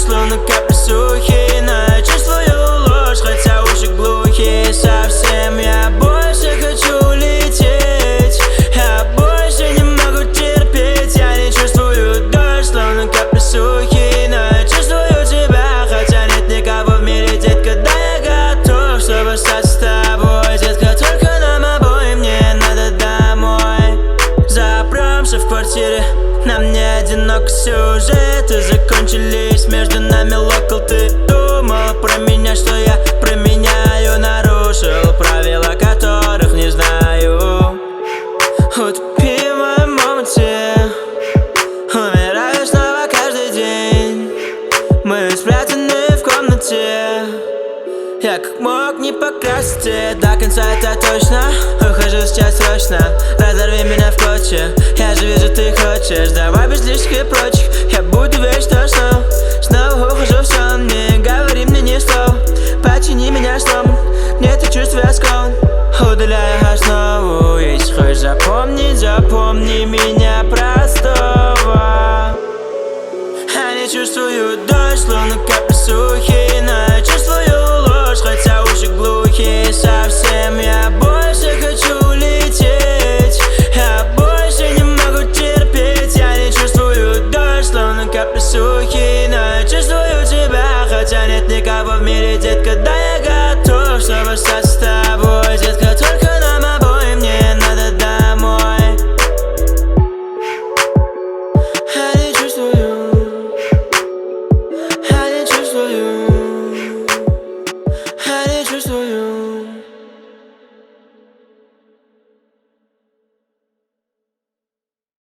словно капли сухие. Но я чувствую ложь, хотя уши глухие совсем. Я больше хочу лететь, я больше не могу терпеть. Я не чувствую дождь, словно капли сухие. Но я чувствую тебя, хотя нет никого в мире, детка. Да, я готов, чтобы остаться с тобой, детка. Только нам обоим не надо домой. Запремся в квартире, нам не одиноко, сюжеты закончились. Между нами локал, ты думал про меня, что я променяю. Нарушил правила, которых не знаю. Утопи в моем моменте, умираю снова каждый день. Мы спрятаны в комнате, я как мог не покрасить до конца, это точно. Ухожу сейчас срочно, разорви меня в клочья. Я же вижу, ты хочешь, давай без лишних и прочих. Я буду вечно сном, снова ухожу в сон. Не говори мне ни слов, почини меня сном. Нет, я чувствую склон, удаляю основу. Если хочешь запомнить, запомни меня простого. Я не чувствую дождь, словно капли сухие. Но я чувствую ложь, хотя уши глухие совсем. Я больше хочу лететь, я больше не могу терпеть. Я не чувствую дождь, словно капли сухие. Но я чувствую тебя, хотя нет никого в мире, детка. Да, я готов, чтобы остаться с тобой, детка. Только нам обоим не надо домой. Я не чувствую, я не чувствую, я не чувствую.